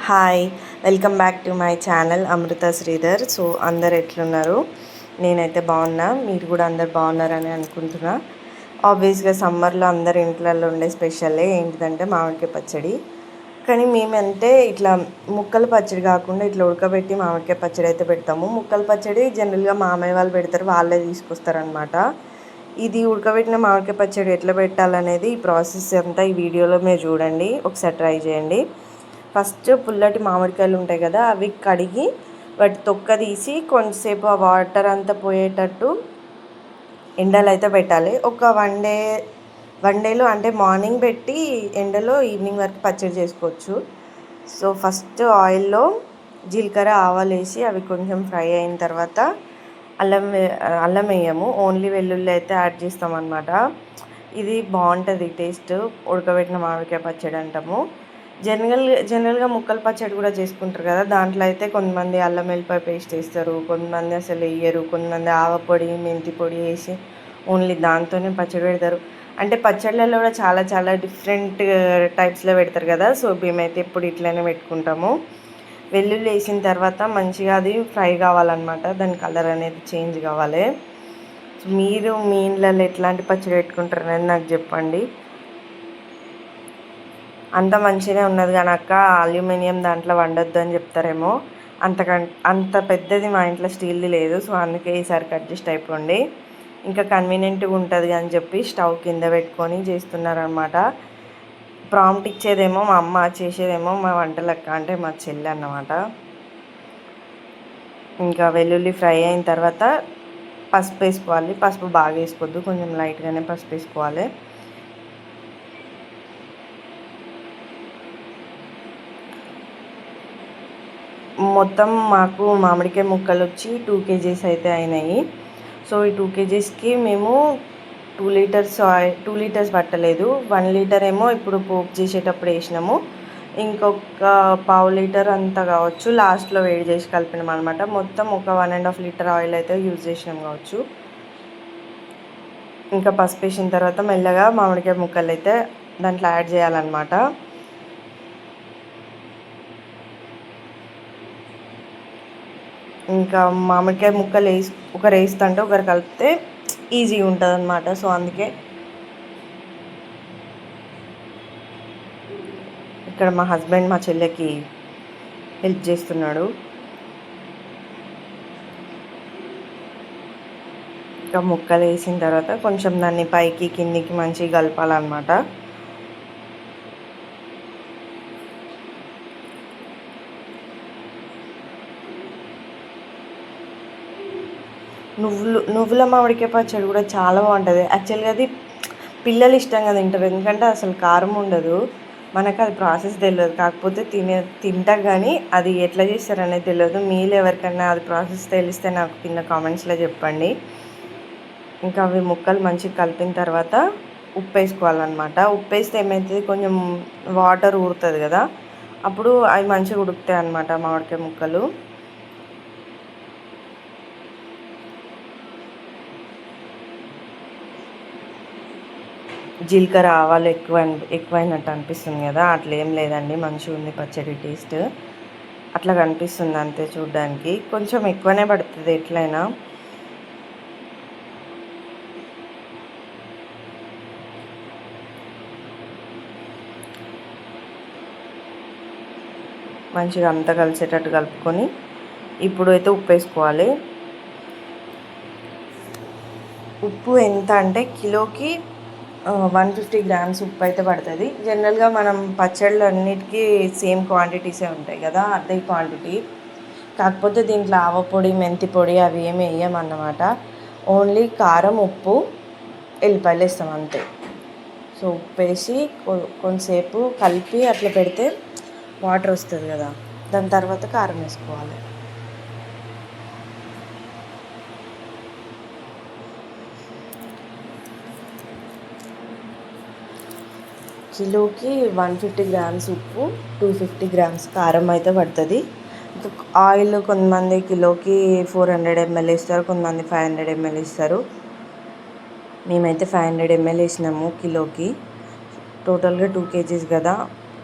Hi, welcome back to my channel Amrutha Sridhar. So అందరు ఎట్లున్నారు? నేనైతే బాగున్నా, మీరు కూడా అందరు బాగున్నారని అనుకుంటున్నా. ఆబ్వియస్గా సమ్మర్లో అందరు ఇంట్లలో ఉండే స్పెషల్లే ఏంటిదంటే మామిడికాయ పచ్చడి. కానీ మేమంటే ఇట్లా ముక్కల పచ్చడి కాకుండా ఇట్లా ఉడకబెట్టి మామిడికాయ పచ్చడి అయితే పెడతాము. ముక్కల పచ్చడి జనరల్గా మామయ్య వాళ్ళు పెడతారు, వాళ్ళే తీసుకొస్తారనమాట. ఇది ఉడకబెట్టిన మామిడికాయ పచ్చడి ఎట్లా పెట్టాలనేది ఈ ప్రాసెస్ అంతా ఈ వీడియోలో మీరు చూడండి, ఒకసారి ట్రై చేయండి. ఫస్ట్ పుల్లటి మామిడికాయలు ఉంటాయి కదా, అవి కడిగి వాటి తొక్క తీసి కొంచెంసేపు ఆ వాటర్ అంతా పోయేటట్టు ఎండలో అయితే పెట్టాలి. ఒక వన్ డేలో అంటే మార్నింగ్ పెట్టి ఎండలో ఈవినింగ్ వరకు పచ్చడి చేసుకోవచ్చు. సో ఫస్ట్ ఆయిల్లో జీలకర్ర ఆవాలు వేసి అవి కొంచెం ఫ్రై అయిన తర్వాత అల్లం వేయము, ఓన్లీ వెల్లుల్లి అయితే యాడ్ చేస్తామన్నమాట. ఇది బాగుంటుంది టేస్ట్, ఉడకబెట్టిన మామిడికాయ పచ్చడి అంటాము. జనరల్గా ముక్కల పచ్చడి కూడా చేసుకుంటారు కదా, దాంట్లో అయితే కొంతమంది అల్లం వెల్లిపాయ పేస్ట్ వేస్తారు, కొంతమంది అసలు వేయరు, కొంతమంది ఆవపొడి మెంతి పొడి వేసి ఓన్లీ దాంతోనే పచ్చడి పెడతారు. అంటే పచ్చళ్ళలో కూడా చాలా చాలా డిఫరెంట్ టైప్స్లో పెడతారు కదా. సో మేమైతే ఇప్పుడు ఇట్లనే పెట్టుకుంటాము. వెల్లుల్లి వేసిన తర్వాత మంచిగా అది ఫ్రై కావాలన్నమాట, దాని కలర్ అనేది చేంజ్ కావాలి. సో మీరు మీ ఇళ్ళల్లో ఎట్లాంటి పచ్చడి పెట్టుకుంటారు అనేది నాకు చెప్పండి. అంత మంచిగా ఉన్నది కానీ అక్క అల్యూమినియం దాంట్లో వండొద్దు అని చెప్తారేమో. అంత పెద్దది మా ఇంట్లో స్టీల్ది లేదు, సో అందుకే ఈసారికి అడ్జస్ట్ అయిపోండి. ఇంకా కన్వీనియంట్గా ఉంటుంది అని చెప్పి స్టవ్ కింద పెట్టుకొని చేస్తున్నారనమాట. ప్రాంప్ట్ ఇచ్చేదేమో మా అమ్మ, చేసేదేమో మా వంటలక్క అంటే మా చెల్లి అన్నమాట. ఇంకా వెల్లుల్లి ఫ్రై అయిన తర్వాత పసుపు వేసుకోవాలి. పసుపు బాగా వేసుకోవద్దు, కొంచెం లైట్గానే పసుపు వేసుకోవాలి. మొత్తం మాకు మామిడికాయ ముక్కలు వచ్చి 2 kgs అయితే అయినాయి. సో ఈ 2 kgsకి మేము 2 లీటర్స్ పట్టలేదు, 1 లీటర్ ఏమో ఇప్పుడు పోపు చేసేటప్పుడు వేసినాము, ఇంకొక పావు లీటర్ అంతా కావచ్చు లాస్ట్లో వేడి చేసి కలిపినాం అనమాట. మొత్తం ఒక 1.5 లీటర్ ఆయిల్ అయితే యూజ్ చేసినాం కావచ్చు. ఇంకా పసుపు వేసిన తర్వాత మెల్లగా మామిడికాయ ముక్కలు అయితే దాంట్లో యాడ్ చేయాలన్నమాట. ఇంకా మామిడికాయ ముక్కలు ఒకరు వేస్తుంటే ఒకరు కలిపితే ఈజీగా ఉంటుంది అన్నమాట. సో అందుకే ఇక్కడ మా హస్బెండ్ మా చెల్లెకి హెల్ప్ చేస్తున్నాడు. ఇంకా ముక్కలు వేసిన తర్వాత కొంచెం దాన్ని పైకి కిందికి మంచిగా కలపాలన్నమాట. నువ్వుల మామిడికాయ పచ్చడి కూడా చాలా బాగుంటుంది. యాక్చువల్గా అది పిల్లలు ఇష్టంగా తింటారు, ఎందుకంటే అసలు కారం ఉండదు. మనకు అది ప్రాసెస్ తెలియదు, కాకపోతే తింటా కానీ అది ఎట్లా చేస్తారనేది తెలియదు. మీరు ఎవరికైనా అది ప్రాసెస్ తెలిస్తే నాకు కింద కామెంట్స్లో చెప్పండి. ఇంకా అవి ముక్కలు మంచిగా కలిపిన తర్వాత ఉప్పు వేసుకోవాలన్నమాట. ఉప్పు వేస్తే ఏమవుతుంది, కొంచెం వాటర్ ఊరుతుంది కదా, అప్పుడు అవి మంచిగా ఉడుకుతాయి అన్నమాట మామిడికాయ ముక్కలు. జీలకర్ర ఆవాలు ఎక్కువైనట్టు అనిపిస్తుంది కదా, అట్లా ఏం లేదండి, మంచిగా ఉంది పచ్చడి టేస్ట్. అట్లా కనిపిస్తుంది అంతే, చూడ్డానికి కొంచెం ఎక్కువనే పడుతుంది ఎట్లయినా. మంచిగా అంతా కలిసేటట్టు కలుపుకొని ఇప్పుడు అయితే ఉప్పు వేసుకోవాలి. ఉప్పు ఎంత అంటే కిలోకి 150 గ్రామ్స్ ఉప్పు అయితే పడుతుంది. జనరల్గా మనం పచ్చళ్ళు అన్నిటికీ సేమ్ క్వాంటిటీసే ఉంటాయి కదా, అదే క్వాంటిటీ. కాకపోతే దీంట్లో ఆవపొడి మెంతి పొడి అవి ఏమి వేయమన్నమాట. ఓన్లీ కారం ఉప్పు ఎల్లిపాయలు వేస్తాం అంతే. సో ఉప్పు వేసి కొంతసేపు కలిపి అట్లా పెడితే వాటర్ వస్తుంది కదా, దాని తర్వాత కారం వేసుకోవాలి. కిలోకి 150 గ్రామ్స్ ఉప్పు, 250 గ్రామ్స్ కారం అయితే పడుతుంది. ఆయిల్ కొంతమంది కిలోకి 400 ml ఇస్తారు, కొంతమంది 500 ml ఇస్తారు. మేమైతే 500 ml వేసినాము కిలోకి. టోటల్గా 2 kgs కదా,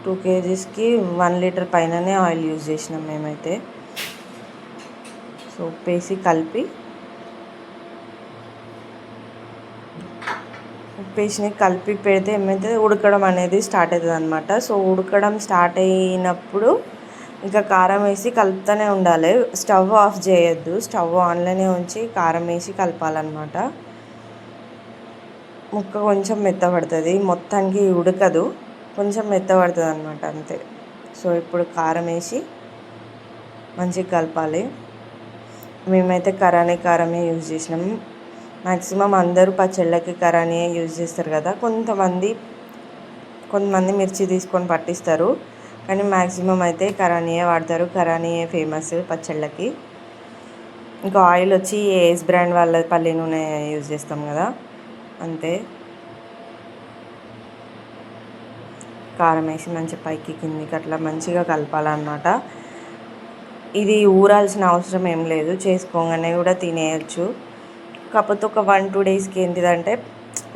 2 kgsకి 1 లీటర్ పైననే ఆయిల్ యూజ్ చేసినాం మేమైతే. సో ఉప్పేసి కలిపి పెడితే ఏమైతే ఉడకడం అనేది స్టార్ట్ అవుతుంది అనమాట. సో ఉడకడం స్టార్ట్ అయినప్పుడు ఇంకా కారం వేసి కలుపుతూనే ఉండాలి. స్టవ్ ఆఫ్ చేయొద్దు, స్టవ్ ఆన్లోనే ఉంచి కారం వేసి కలపాలన్నమాట. ముక్క కొంచెం మెత్తబడుతుంది, మొత్తానికి ఉడకదు, కొంచెం మెత్తబడుతుంది అనమాట అంతే. సో ఇప్పుడు కారం వేసి మంచిగా కలపాలి. మేమైతే కరానీ కారమే యూజ్ చేసినాం. మ్యాక్సిమం అందరూ పచ్చళ్ళకి కరానీయే యూజ్ చేస్తారు కదా. కొంతమంది మిర్చి తీసుకొని పట్టిస్తారు, కానీ మ్యాక్సిమం అయితే కరానీయే వాడతారు. కరానీయే ఫేమస్ పచ్చళ్ళకి. ఇంకా ఆయిల్ వచ్చి ఏస్ బ్రాండ్ వాళ్ళ పల్లి నూనె యూజ్ చేస్తాం కదా, అంతే. కారం వేసి మంచిగా పైకి కిందికి అట్లా మంచిగా కలపాలన్నమాట. ఇది ఊరాల్సిన అవసరం ఏం లేదు, చేసుకోగానే కూడా తినేయచ్చు. కాకపోతే ఒక 1-2 డేస్కి ఏంటిదంటే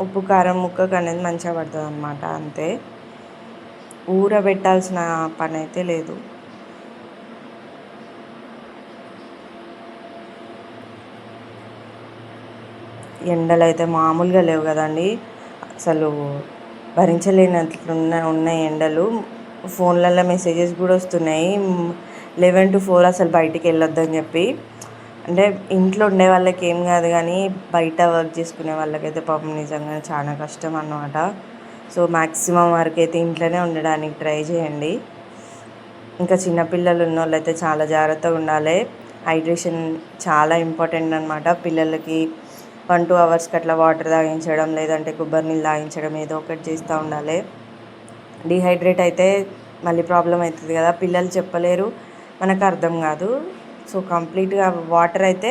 ఉప్పు కారం ముక్కకు అనేది మంచిగా పడుతుంది అనమాట, అంతే. ఊరబెట్టాల్సిన పని అయితే లేదు. ఎండలు అయితే మామూలుగా లేవు కదండి, అసలు భరించలేనట్లున్న ఎండలు. ఫోన్లలో మెసేజెస్ కూడా వస్తున్నాయి 11 to 4 అసలు బయటికి వెళ్ళొద్దని చెప్పి. అంటే ఇంట్లో ఉండే వాళ్ళకి ఏం కాదు, కానీ బయట వర్క్ చేసుకునే వాళ్ళకైతే పాపం నిజంగా చాలా కష్టం అన్నమాట. సో మ్యాక్సిమం వరకు అయితే ఇంట్లోనే ఉండడానికి ట్రై చేయండి. ఇంకా చిన్నపిల్లలు ఉన్న వాళ్ళైతే చాలా జాగ్రత్తగా ఉండాలి. హైడ్రేషన్ చాలా ఇంపార్టెంట్ అనమాట. పిల్లలకి 1-2 అవర్స్కి అట్లా వాటర్ తాగించడం, లేదంటే కొబ్బరి నీళ్ళు తాగించడం, ఏదో ఒకటి చేస్తూ ఉండాలి. డిహైడ్రేట్ అయితే మళ్ళీ ప్రాబ్లం అవుతుంది కదా, పిల్లలు చెప్పలేరు, మనకు అర్థం కాదు. సో కంప్లీట్గా వాటర్ అయితే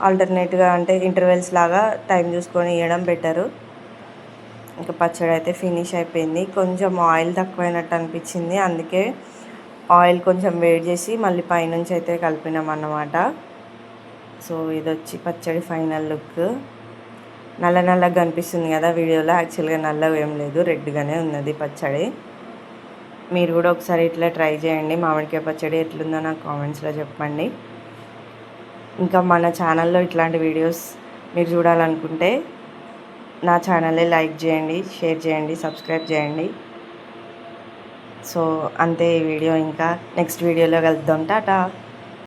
ఆల్టర్నేట్గా అంటే ఇంటర్వెల్స్ లాగా టైం చూసుకొని ఇవ్వడం బెటరు. ఇంకా పచ్చడి అయితే ఫినిష్ అయిపోయింది. కొంచెం ఆయిల్ తక్కువైనట్టు అనిపించింది, అందుకే ఆయిల్ కొంచెం వేడి చేసి మళ్ళీ పైనుంచి అయితే కలిపినాం అన్నమాట. సో ఇది వచ్చి పచ్చడి ఫైనల్ లుక్. నల్లగా కనిపిస్తుంది కదా వీడియోలో, యాక్చువల్గా నల్లగా ఏం లేదు, రెడ్గానే ఉన్నది పచ్చడి. మీరు కూడా ఒకసారి ఇట్లా ట్రై చేయండి. మామిడికాయ పచ్చడి ఎట్లుందో నాకు కామెంట్స్లో చెప్పండి. ఇంకా మన ఛానల్లో ఇట్లాంటి వీడియోస్ మీరు చూడాలనుకుంటే నా ఛానల్ని లైక్ చేయండి, షేర్ చేయండి, సబ్స్క్రైబ్ చేయండి. సో అంతే ఈ వీడియో. ఇంకా నెక్స్ట్ వీడియోలో కలుద్దాం. టాటా.